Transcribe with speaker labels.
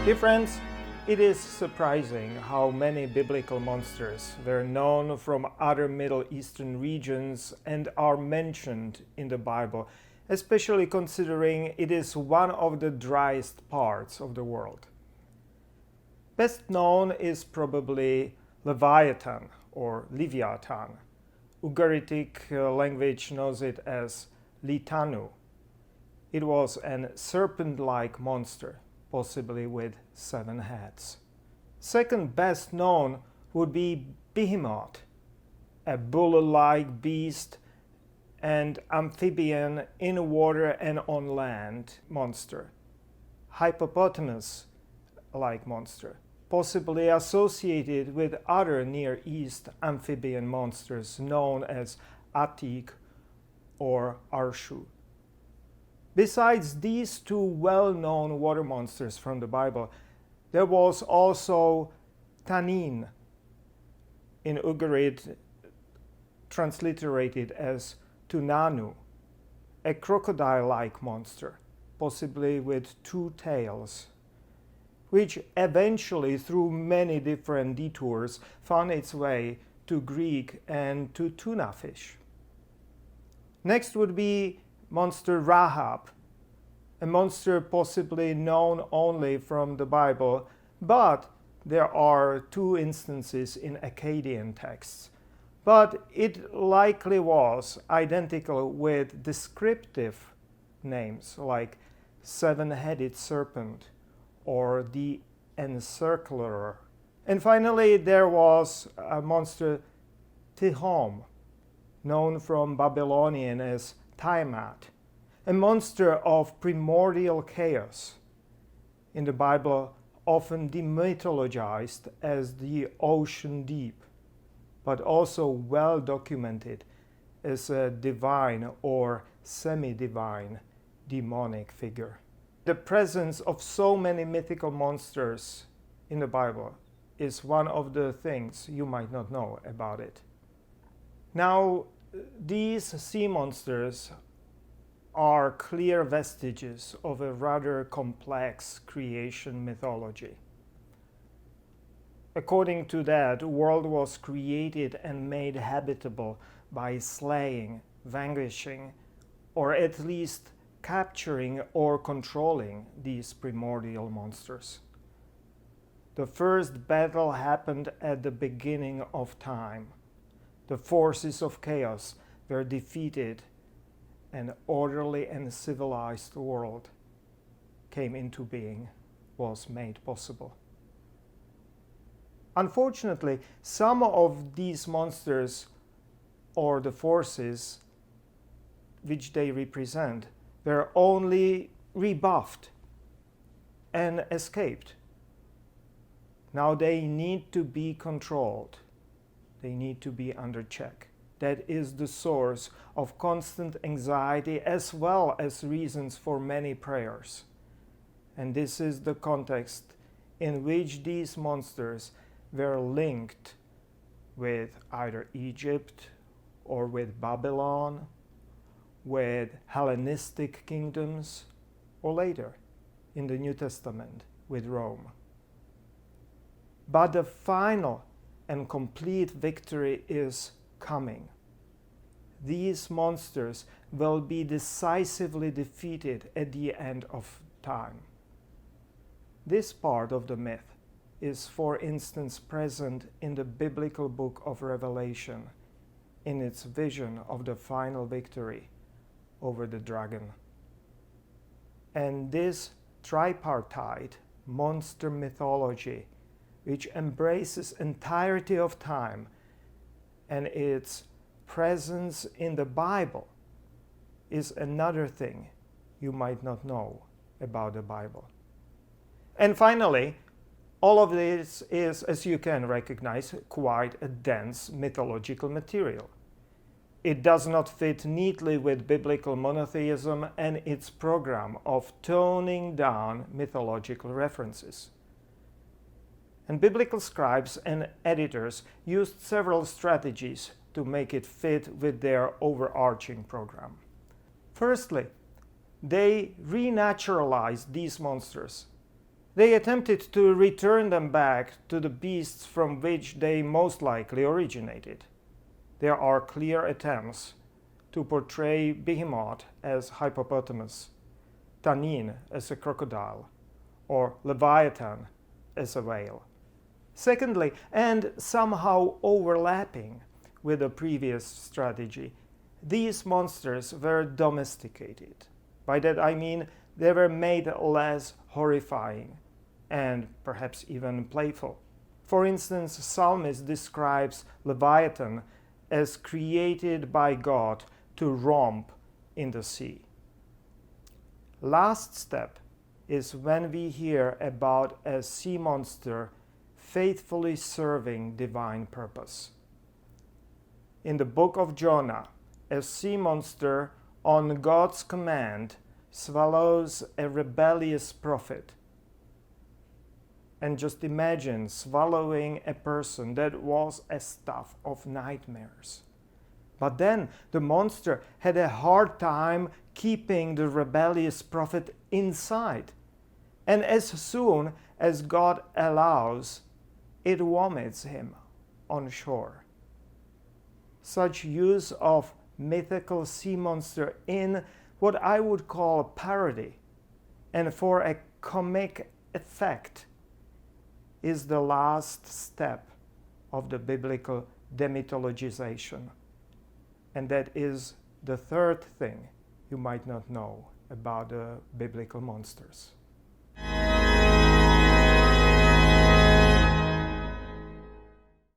Speaker 1: Dear friends, it is surprising how many biblical monsters were known from other Middle Eastern regions and are mentioned in the Bible, especially considering it is one of the driest parts of the world. Best known is probably Leviathan or Leviathan. Ugaritic language knows it as Litanu. It was a serpent-like monster, possibly with 7 heads. Second best known would be Behemoth, a bull-like beast and amphibian in water and on land monster. Hippopotamus-like monster, possibly associated with other Near East amphibian monsters known as Atik or Arshu. Besides these two well-known water monsters from the Bible, there was also Tanin, in Ugarit transliterated as Tunanu, a crocodile-like monster, possibly with 2 tails, which eventually, through many different detours, found its way to Greek and to tuna fish. Next would be monster Rahab, a monster possibly known only from the Bible, but there are 2 instances in Akkadian texts. But it likely was identical with descriptive names like 7-headed serpent or the encircler. And finally, there was a monster Tihom, known from Babylonian as Tiamat, a monster of primordial chaos, in the Bible often demythologized as the ocean deep, but also well documented as a divine or semi-divine demonic figure. The presence of so many mythical monsters in the Bible is one of the things you might not know about it. Now, these sea monsters are clear vestiges of a rather complex creation mythology. According to that, the world was created and made habitable by slaying, vanquishing, or at least capturing or controlling these primordial monsters. The first battle happened at the beginning of time. The forces of chaos were defeated. An orderly and civilized world came into being, was made possible. Unfortunately, some of these monsters or the forces which they represent were only rebuffed and escaped. Now they need to be controlled. They need to be under check. That is the source of constant anxiety as well as reasons for many prayers. And this is the context in which these monsters were linked with either Egypt or with Babylon, with Hellenistic kingdoms, or later in the New Testament with Rome. But the final and complete victory is coming. These monsters will be decisively defeated at the end of time. This part of the myth is, for instance, present in the biblical book of Revelation in its vision of the final victory over the dragon. And this tripartite monster mythology, which embraces entirety of time and its presence in the Bible, is another thing you might not know about the Bible. And finally, all of this is, as you can recognize, quite a dense mythological material. It does not fit neatly with biblical monotheism and its program of toning down mythological references. And biblical scribes and editors used several strategies to make it fit with their overarching program. Firstly, they renaturalized these monsters They attempted to return them back to the beasts from which they most likely originated. There are clear attempts to portray Behemoth as hippopotamus, Tannin as a crocodile, or Leviathan as a whale. Secondly, and somehow overlapping with the previous strategy, these monsters were domesticated. By that I mean they were made less horrifying and perhaps even playful. For instance, Psalmist describes Leviathan as created by God to romp in the sea. Last step is when we hear about a sea monster faithfully serving divine purpose. In the book of Jonah, a sea monster, on God's command, swallows a rebellious prophet. And just imagine swallowing a person that was a stuff of nightmares. But then the monster had a hard time keeping the rebellious prophet inside. And as soon as God allows, it vomits him on shore. Such use of mythical sea monster in what I would call a parody and for a comic effect is the last step of the biblical demythologization. And that is the third thing you might not know about the biblical monsters.